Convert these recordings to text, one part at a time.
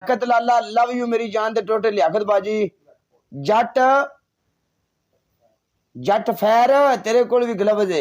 Liaquat Lala love you मेरी जान दे टोटे लियाकत बाजी जट जट फैर तेरे कोल भी ग्लव्स है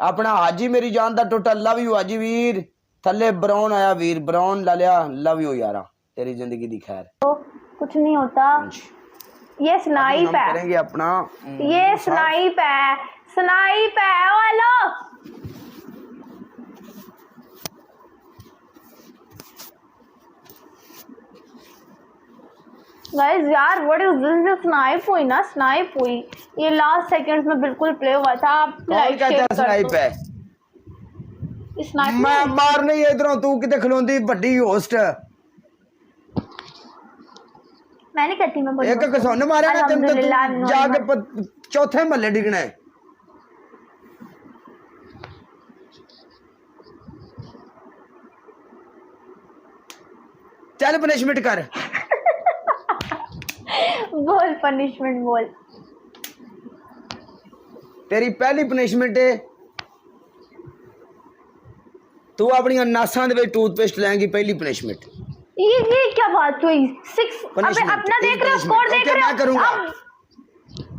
अपना हाजी मेरी जान दा टोटा लव यू हाजी वीर थले ब्राउन आया वीर ब्राउन ला लिया लव यू यारा तेरी जिंदगी दी खैर। तो कुछ नहीं होता, ये स्नाइप है करेंगे अपना ये स्नाइप है स्नाइप है। ओ हेलो गाइस यार व्हाट इज दिस स्नाइप हुई ना स्नाइप हुई ये लास्ट सेकंड्स में बिल्कुल प्ले हुआ था। आप लाइक शेयर कर स्नाइप है स्नाइप मैं मार नहीं इधरों तू किते खलोंदी बड़ी होस्ट मैं नहीं करती मैं एक कसौन मारे ना तेन तो जाके चौथे महल्ले डिगना है। चल पनिशमेंट कर बोल पनिशमेंट बोल। तेरी पहली पनिशमेंट है तू अपनी नासा दे टूथपेस्ट लेंगी पहली पनिशमेंट। ये क्या बात हुई 6 अबे अपना देख रहे हो स्कोर देख रहे हो। मैं करूंगा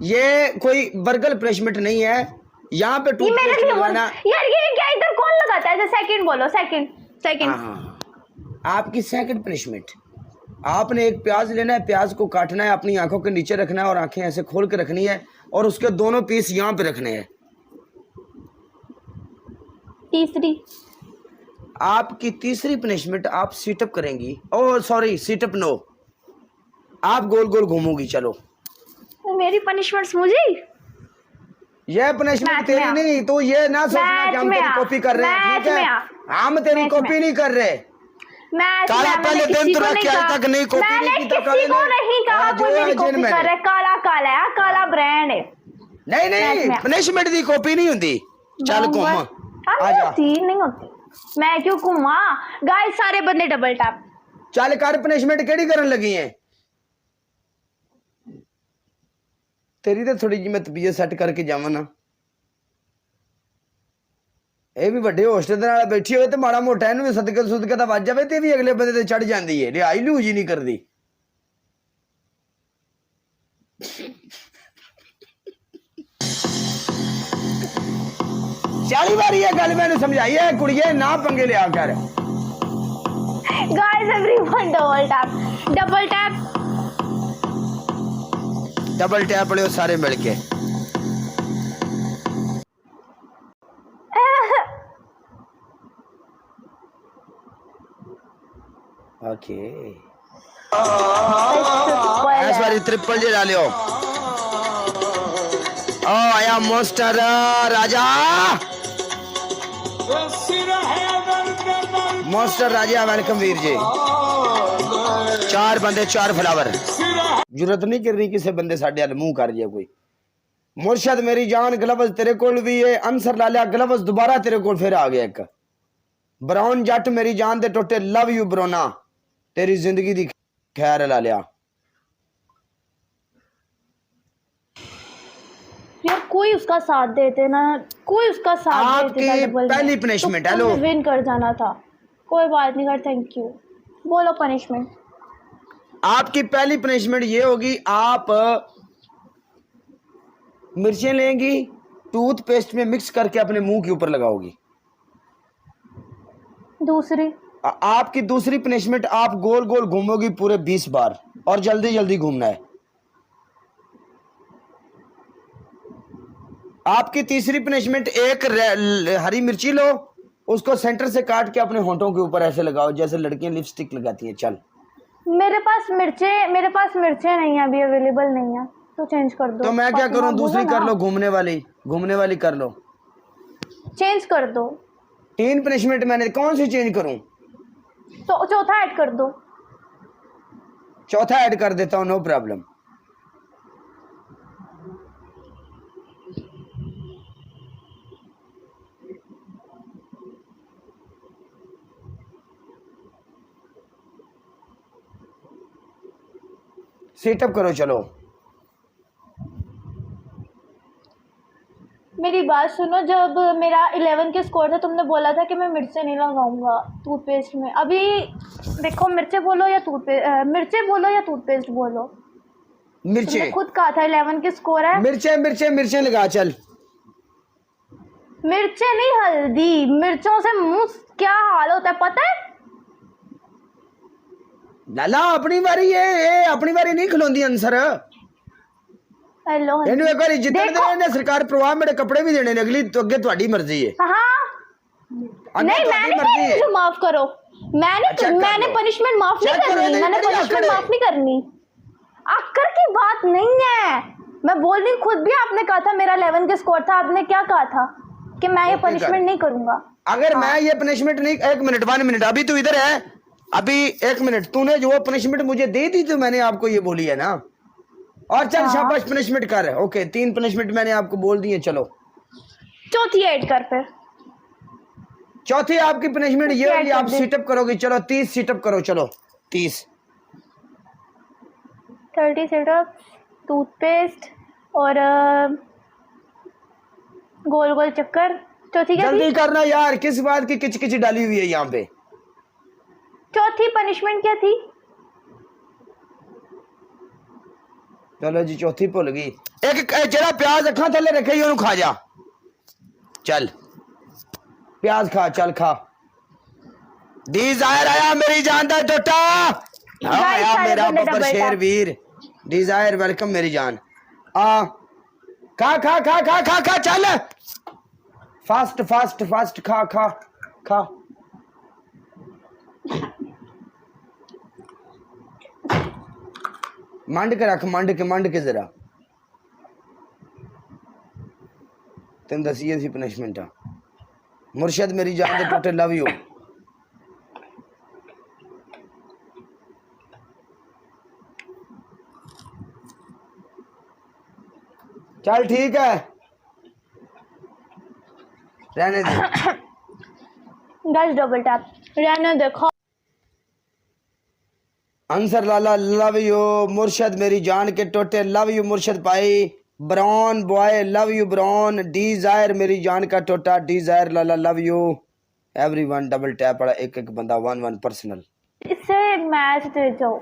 ये कोई बर्गल पनिशमेंट नहीं है यहाँ पे टूथपेस्ट लगाना। यार ये क्या इधर कौन लगाता है? सेकंड बोलो सेकंड आपकी सेकंड पनिशमेंट आपने एक प्याज लेना है प्याज को काटना है अपनी आंखों के नीचे रखना है और आंखें ऐसे खोल के रखनी है और उसके दोनों पीस यहाँ पे रखने हैं। तीसरी आपकी तीसरी पनिशमेंट आप सीटअप करेंगी और सॉरी सीटअप नो आप गोल गोल घूमोगी। चलो तो मेरी पनिशमेंट मुझे यह पनिशमेंट तेरी नहीं तो ये ना सोचना कि हम तेरी कॉपी कर रहे हैं ठीक है हम तेरी कॉपी नहीं कर रहे। काला पहले दिन तो रख तक नहीं कॉपी नहीं की तो किसी को नहीं कहा कोई मेरी कॉपी कर रहा है। काला काला है काला ब्रांड है नहीं पनिशमेंट दी कॉपी नहीं होती। चल घूम आजा नहीं होती मैं क्यों घूमा। गाइस सारे बंदे डबल टैप चल कर पनिशमेंट केड़ी करन लगी है तेरी तो थोड़ी जी मैं तबीयत सेट करके जावां ना ये भी बड़े होस्ट दे नाल बैठी होए ते माड़ा मोटा इनू भी सदके सुदके दा वज जावे ते भी अगले बंदे ते चढ़ जांदी है लिहाई लूज ही नहीं करदी। चाली बारी ये गल मैंने समझाई है कुड़िए ना पंगे लिया कर। गाइस एवरीवन डबल टैप ले सारे मिलके ओके इस बार ट्रिपल जे डालियो। ओ आया मोस्टर राजा मोस्टर राजा वेलकम वीर जी। 4 बंदे 4 फ्लावर जरूरत नहीं करनी किसी बंदे साडे अल मुंह कर जाए कोई। मुर्शद मेरी जान ग्लव्स तेरे कोल भी है अंसर ला लिया ग्लव्स दोबारा तेरे कोल फिर आ गया एक ब्राउन जट मेरी जान दे टोटे लव यू ब्रोना तेरी जिंदगी दी खैर ला लिया। यार कोई उसका साथ देते ना कोई उसका साथ देते आपकी पहली पनिशमेंट हेलो विन कर जाना था कोई बात नहीं कर थैंक यू बोलो पनिशमेंट। आपकी पहली पनिशमेंट ये होगी आप मिर्चें लेंगी टूथपेस्ट में मिक्स करके अपने मुंह के ऊपर लगाओगी। दूसरी आपकी दूसरी पनिशमेंट आप गोल गोल घूमोगी पूरे 20 बार और जल्दी जल्दी घूमना है। आपकी तीसरी पनिशमेंट एक हरी मिर्ची लो उसको सेंटर से काट के अपने होंठों के ऊपर ऐसे लगाओ जैसे लड़कियां लिपस्टिक लगाती हैं। चल मेरे पास मिर्चे नहीं है अभी अवेलेबल नहीं है तो चेंज कर दो। तो मैं क्या करूं दूसरी कर लो घूमने वाली कर लो चेंज कर दो। 3 पनिशमेंट मैंने कौन सी चेंज करूं तो चौथा ऐड कर दो। चौथा ऐड कर देता हूं नो प्रॉब्लम। सेटअप करो चलो। मेरी बात सुनो, जब मेरा 11 के स्कोर था तुमने बोला था कि मैं मिर्चें नहीं लगाऊंगा टूथपेस्ट में। अभी देखो, मिर्चें बोलो या मिर्चें बोलो या टूथपेस्ट बोलो। तुमने मिर्चे खुद कहा था 11 के स्कोर है। मिर्चे मिर्चे मिर्चे लगा चल। मिर्चें नहीं, हल्दी। मिर्चों से मुंह क्या हाल होता है पता है? लाला अपनी बारी है, अपनी बारी नहीं खलोंदी आंसर। हेलो ਇਹਨੂੰ ਇੱਕ ਵਾਰੀ ਜਿੱਤਣ देखो। ਦੇ ਨੇ ਸਰਕਾਰ ਪ੍ਰਵਾਹ ਮੇਰੇ ਕੱਪੜੇ ਵੀ ਦੇਣੇ ਨੇ, ਅਗਲੀ ਤੋਂ ਅੱਗੇ ਤੁਹਾਡੀ ਮਰਜ਼ੀ ਹੈ। हाँ ਅੱਗੇ नहीं, ਤੁਹਾਡੀ मैंने मर्जी है। मुझे माफ करो। अच्छा, कर मैंने लो। पनिशमेंट माफ नहीं चेक करो, करनी, नहीं मैंने करिए, पनिशमेंट आकर माफ नहीं करनी। आकर की बात नहीं है, मैं बोल रही हूँ। खुद भी आपने कहा था मेरा 11 का स्कोर था, आपने क्या कहा था कि मैं ये ओके, पनिशमेंट कर। नहीं करूंगा। अगर मैं ये पनिशमेंट नहीं, 1 मिनट 1 मिनट, अभी तू इधर है, अभी 1 मिनट, तूने जो पनिशमेंट मुझे दे दी तो मैंने आपको ये बोली है ना। और चल हाँ। शाबाश, पनिशमेंट कर। ओके 3 पनिशमेंट मैंने आपको बोल दी है। चलो चौथी ऐड कर फिर। चौथी आपकी पनिशमेंट ये क्या होगी, आप कर दे? सीटअप करोगे। चलो 30 सीटअप करो, चलो 30। 30 सिटअप, टूथपेस्ट और गोल गोल चक्कर। चौथी क्या जल्दी थी? करना यार, किस बात की किच डाली हुई है यहाँ पे। चौथी पनिशमेंट क्या थी? चलो जी चौथी भुल गई। एक जरा प्याज अखा थले रखे ही खा जा। चल प्याज खा, चल खा। डिजायर आया मेरी जान दा टोटा। आया सारे मेरा बंदे बब्बर डबल शेर टैप। वीर। डिजायर वेलकम मेरी जान। आ खा खा खा खा खा खा, चल फास्ट फास्ट फास्ट खा खा खा। मंड के रख, मंड के जरा। तेन दसिए सी पनिशमेंट। मुर्शद मेरी जान दे टोटे, लव यू। चल ठीक है, रहने दे। गाइस डबल टैप रहने देखो। Ansar Lala love you. मुर्शद मेरी जान के टोटे, लव यू मुर्शद भाई। Brown boy love you brown. Desire मेरी जान का टोटा, Desire Lala love you. Everyone double tap पड़ा, एक एक बंदा 1 पर्सनल। इससे मैच दे जाओ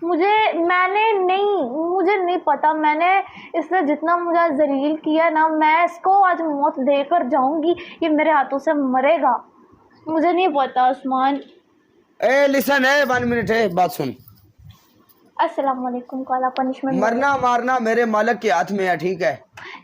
मुझे। मुझे नहीं पता, मैंने इसने जितना मुझे जलील किया ना, मैं इसको आज मौत देकर जाऊंगी। ये मेरे हाथों से मरेगा। मुझे नहीं पता उस्मान। ए लिसन है, 1 मिनट है, बात सुन। अस्सलाम वालेकुम। काला पनिशमेंट मरना मारना मेरे मालिक के हाथ में है, ठीक है।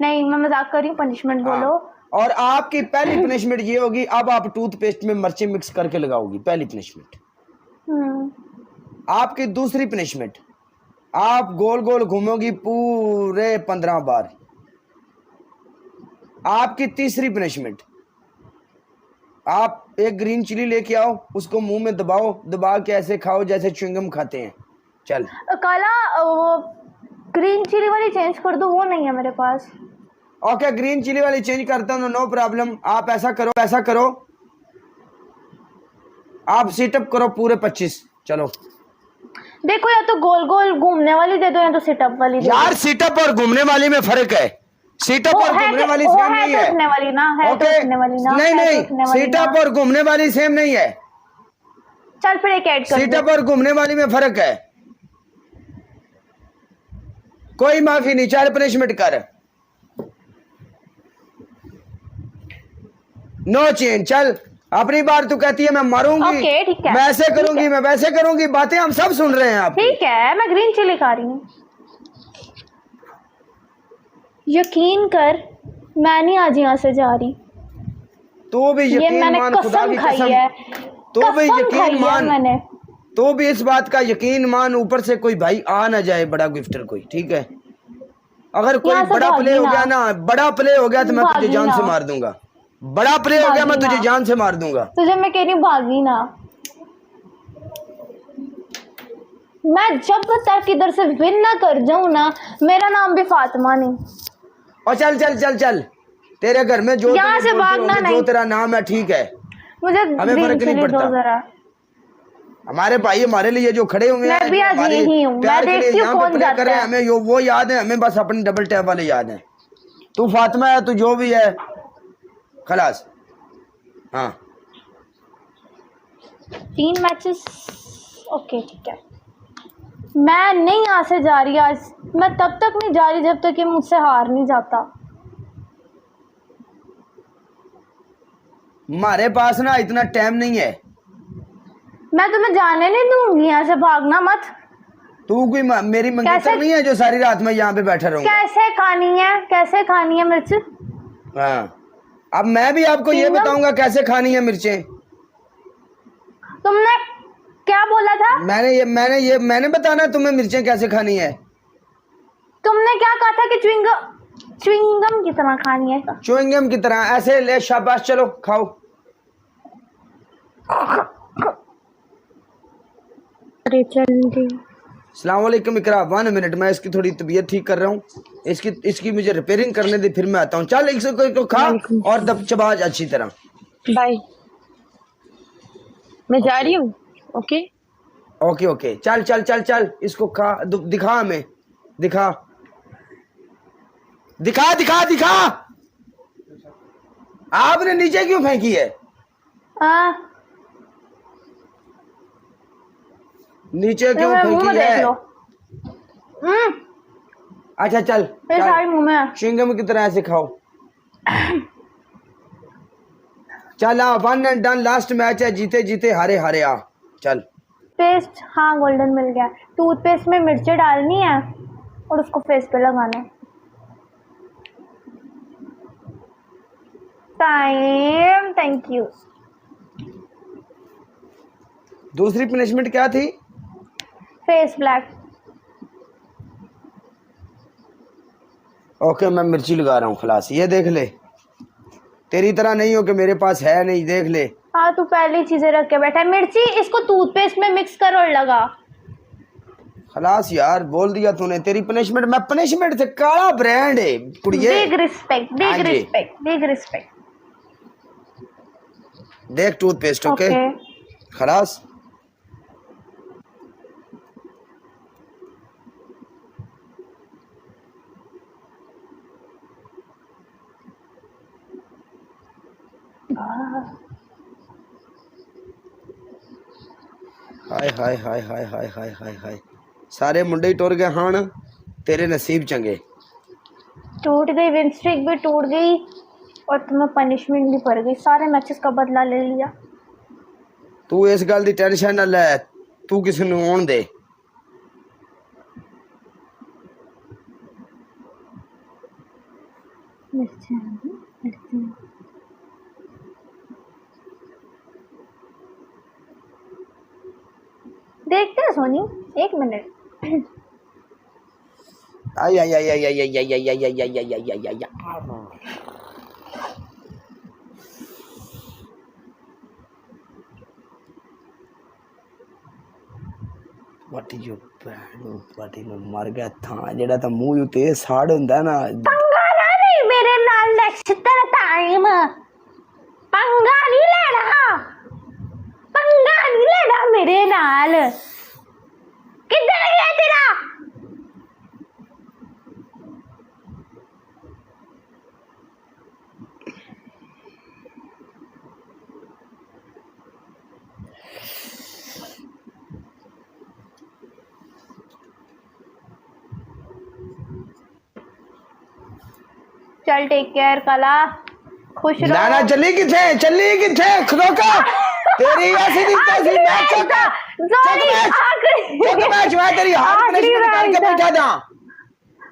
नहीं, मैं मजाक कर रही हूँ। पनिशमेंट बोलो। और आपकी पहली पनिशमेंट ये होगी, अब आप टूथपेस्ट में मिर्ची मिक्स करके लगाओगी, पहली पनिशमेंट। आपकी दूसरी पनिशमेंट, आप गोल गोल घूमोगी पूरे 15 बार। आपकी तीसरी पनिशमेंट, आप एक ग्रीन चिली लेके आओ, उसको मुंह में दबाओ, दबा के ऐसे खाओ जैसे च्युइंगम खाते हैं। चल काला वो ग्रीन चिली वाली चेंज कर दो, वो नहीं है मेरे पास। ओके ग्रीन चिली वाली चेंज करता हूँ, नो प्रॉब्लम। आप ऐसा करो, आप सीटअप करो पूरे 25। चलो देखो, या तो गोल गोल घूमने वाली दे दो या तो सिटअप वाली दे दो। यार सीटअप और घूमने वाली में फर्क है। सीटअप और घूमने वाली सेम नहीं है। उठने वाली ना है, ओके उठने वाली ना नहीं, सीटअप और घूमने वाली सेम नहीं है। चल फिर एक ऐड कर दो। सीटअप और घूमने वाली में फर्क है। कोई माफी नहीं, 4 पनिशमेंट कर। No change. चल अपनी बार तू कहती है मैं मारूंगी, ओके, ठीक है। मैं ऐसे करूंगी, मैं वैसे करूंगी, बातें हम सब सुन रहे हैं आप। ठीक है, मैं ग्रीन चिली खा रही हूँ। यकीन कर, मैं नहीं आज यहाँ से जा रही। तू भी ये यकीन मैंने मान, खुदा की कसम खाई कसम। है। तू भी कसम खाई यकीन है मान, मैंने। तो भी इस बात का यकीन मान, ऊपर से कोई भाई आ ना जाए, बड़ा गिफ्टर कोई, ठीक है। अगर कोई यहाँ से बड़ा भागी प्ले हो ना। गया ना, बड़ा प्ले हो गया तो मैं तुझे भागी जान ना। से मार दूंगा। बड़ा प्ले हो गया मैं भागी तुझे ना। जान से मार दूंगा। तुझे मैं कह रही हूँ भागी ना। मैं जब तक इधर से विन ना कर जाऊं ना, मेरा नाम भी फातिमा नहीं। और चल चल चल चल, तेरे घर में जो यहाँ तुझे से बोलते भागना होंगे, नहीं। जो तेरा नाम है, ठीक है। मुझे हमें ग्रीन फर्क नहीं चिली दो पड़ता। जरा। हमारे भाई हमारे लिए जो खड़े हुए हैं, मैं भी जो आज हमारे यही हूँ। प्यार मैं के लिए देखती हूँ यहाँ पे कौन प्ले जाता कर रहे हैं, है। हमें वो याद है, हमें बस अपने डबल टैप वाले याद है। तू फातिमा है, तू जो भी है, खलास। हाँ 3 मैचेस, ओके ठीक है। मैं नहीं यहाँ से जा रही आज, मैं तब तक नहीं जा रही जब तक कि मुझसे हार नहीं जाता। हमारे पास ना इतना टाइम नहीं है। मैं तुम्हें जाने नहीं दूंगी, यहाँ से भागना मत। तू कोई मेरी मंगेतर कैसे? नहीं है जो सारी रात में यहाँ पे बैठा रहूंगा। कैसे खानी है, कैसे खानी है मिर्च? हाँ अब मैं भी आपको ये बताऊंगा कैसे खानी है मिर्चें। तुमने क्या बोला था? मैंने बताना तुम्हें मिर्चें कैसे खानी है। तुमने क्या कहा था कि च्युइंगम की तरह खानी है? च्युइंगम की तरह ऐसे ले, शाबाश, चलो खाओ। अरे चल अस्सलाम वालेकुम इकरा, 1 मिनट, मैं इसकी थोड़ी तबीयत ठीक कर रहा हूँ। इसकी मुझे रिपेयरिंग करने दे, फिर मैं आता हूँ। चल इसको खा और दब चबा अच्छी तरह। बाय, मैं जा रही हूँ। ओके ओके ओके, चल चल चल चल, इसको खा, दिखा हमें, दिखा दिखा दिखा दिखा। आपने नीचे क्यों फेंकी है? नीचे क्यों फेंकी है? अच्छा चल, सारी मुंह में च्युइंगम की तरह ऐसे खाओ। चल आ, 1 एंड डन, लास्ट मैच है, जीते जीते हारे हारे। आ चल। पेस्ट, हाँ गोल्डन मिल गया। टूथपेस्ट में मिर्चें डालनी है और उसको फेस पे लगाना है। Time, thank you. दूसरी पनिशमेंट क्या थी? Face black. ओके मैं मिर्ची लगा रहा हूँ, खलास। ये देख ले, तेरी तरह नहीं हो कि मेरे पास है नहीं, देख ले। हाँ तू पहली चीजें रख के बैठा है। मिर्ची इसको टूथपेस्ट में मिक्स कर और लगा। खलास यार, बोल दिया तूने। तेरी पनिशमेंट, मैं पनिशमेंट से काला ब्रांड है कुड़िए। Big respect, big respect, big respect. देख टूथपेस्ट, ओके खलास। हाय हाय हाय हाय हाय हाय हाय हाय, सारे मुंडे ही टुर गए। हाँ तेरे नसीब चंगे। टूट गई विन स्ट्रीक भी, टूट गई और तुम्हें पनिशमेंट भी पड़ गई। सारे मैचेस का बदला ले लिया। तू इस गल दी टेंशन ना ले, तू किसी नूं आउण दे। देखते हैं सोनी, 1 मिनट। आई आई आई आई आई आई आई आई आई आई आई आई आई आई। वाटी जो भैन वाटी में मर गया था, जेड़ा तो मुंह उते साड़ हुंदा ना। पंगा ना नहीं मेरे नाल नेक्स्ट टाइम, पंगा नहीं लेना, पंगा नहीं लेना मेरे नाल। किधर गया तेरा? चल टेक केयर कला, खुश रहो। ना ना, चली किथे खरोका तेरी ऐसी दी तैसी मैच चक मैच। मैं तेरी हार्ड पनिशमेंट करके बैठा था,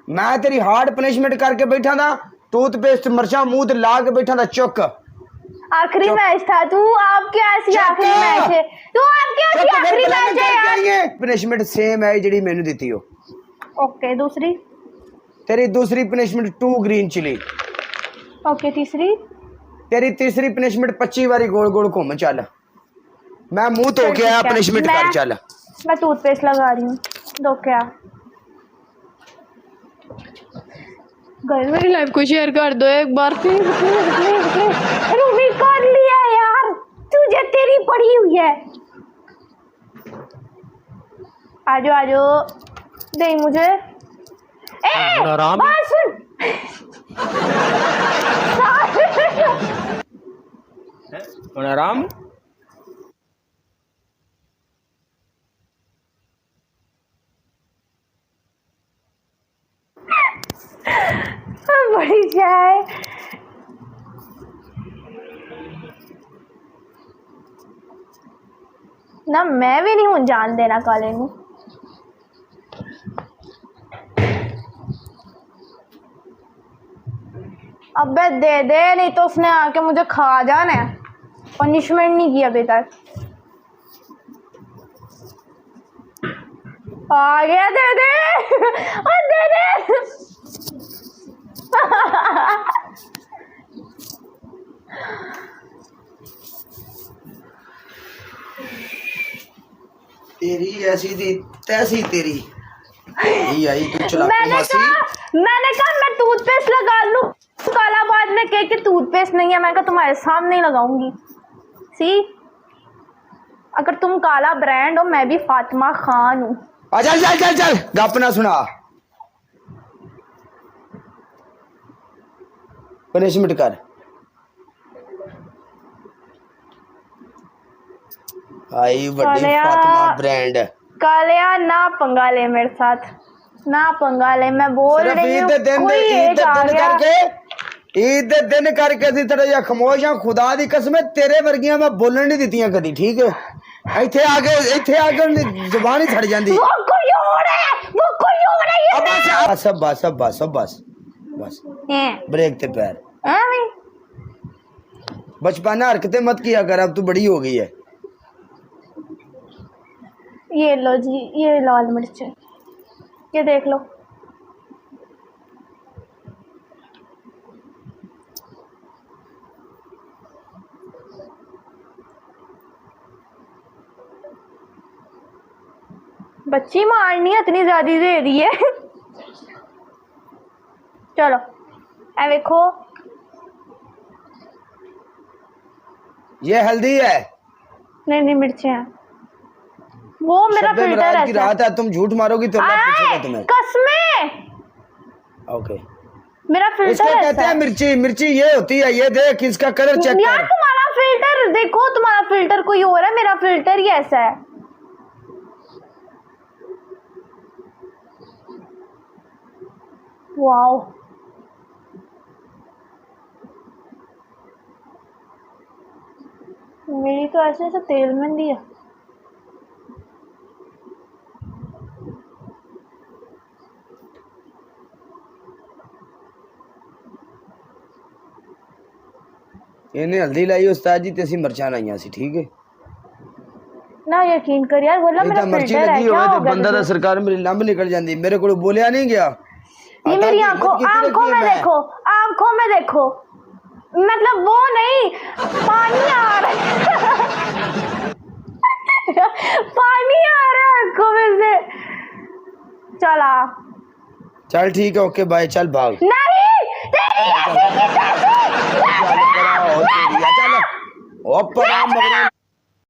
मैं तेरी हार्ड पनिशमेंट करके बैठा था। टूथपेस्ट मरचा मुंह ते ला के बैठा था। चुक, आखिरी मैच था। तू आपके ऐसी आखिरी मैच है, तू आपके ऐसी आखिरी मैच है यार। पनिशमेंट सेम है जेडी मैंने दी हो। ओके दूसरी, तेरी दूसरी पनिशमेंट 2 ग्रीन चिली। ओके तीसरी, तेरी तीसरी पनिशमेंट 25 बारी गोल गोल घूम। चल मैं मुंह धो के आया, पनिशमेंट कर। चल मैं टूथपेस्ट लगा रही हूँ, दो क्या मेरी लाइफ को शेयर कर दो एक बार please please please please. Ruby कर लिया यार, तुझे तेरी पड़ी हुई है। आजो आजो, दे मुझे। ए बात सुन, ਹੁਣ ਆਰਾम बड़ी चाय ना, मैं भी नहीं हूं जान देना काले नू। अबे दे दे, नहीं तो उसने आके मुझे खा जाना है। पनिशमेंट नहीं की अभी तक। आ गया, दे दे और दे दे। तेरी ऐसी थी तैसी तेरी यही आई तू चला मैंने कहा मैं टूथपेस्ट लगा लूं, काला बाद में कह के टूथपेस्ट नहीं है। मैं कहा तुम्हारे सामने ही लगाऊंगी। सी, अगर तुम काला ब्रांड हो, मैं भी फातिमा खान हूँ। चल चल चल चल गप ना सुना, पनिशमेंट कर। आई बड़ी फातिमा ब्रांड। कालिया ना पंगा ले मेरे साथ, ना पंगा ले। मैं बोल रही हूँ कोई एक आ गया। ईद दे दिन करके ਅਸੀਂ ਤੇਰੇ ਜਾਂ ਖਮੋਸ਼ ਆ, ਖੁਦਾ ਦੀ ਕਸਮ ਹੈ ਤੇਰੇ ਵਰਗੀਆਂ ਮੈਂ ਬੋਲਣ ਨਹੀਂ ਦਿੱਤੀਆਂ ਕਦੀ, ਠੀਕ ਹੈ। ਇੱਥੇ ਆ ਕੇ ਜ਼ੁਬਾਨ ਹੀ ਛੜ ਜਾਂਦੀ। वो कोई और है, वो कोई और है ये। बस बस बस बस बस ब्रेक ते पैर। बचपना हरकतें मत किया कर, अब तू बड़ी हो गई है। ये लो जी, ये लाल मिर्च, ये देख लो। बच्ची मारनी है, इतनी ज्यादा दे दी है। चलो ए देखो, ये हल्दी है। नहीं नहीं, मिर्चें हैं। वो मेरा फिल्टर है। रात है, तुम झूठ मारोगी तो अल्लाह पूछेगा तुम्हें। कसमें ओके, मेरा फिल्टर इसको कहते हैं मिर्ची। मिर्ची ये होती है, ये देख इसका कलर चेक यार। कर। तुम्हारा फिल्टर देखो, तुम्हारा फिल्टर कोई और है, मेरा फिल्टर ही ऐसा है। वाओ, मेरी तो ऐसे ऐसे तेल मंदी है। ਇਹਨੇ ਹਲਦੀ ਲਾਈ ਉਸਤਾਦ ਜੀ ਤੇ ਅਸੀਂ ਮਿਰਚਾਂ ਲਾਈਆਂ ਸੀ, ਠੀਕ ਹੈ ना। यकीन कर यार, बोला मेरा मिर्ची फिल्टर है। लगी क्या होवे हो तो गया बंदा दा सरकार मेरी लंब निकल जाती। मेरे को बोलिया नहीं गया। ये मेरी आंखों में देखो, आंखों में देखो, मतलब वो नहीं, पानी आ रहा है। पानी आ रहा है आंखों में से। चला, चल ठीक है, ओके बाय, चल भाग। नहीं, तेरी ऐसी की तैसी। चल ओ परा मगरा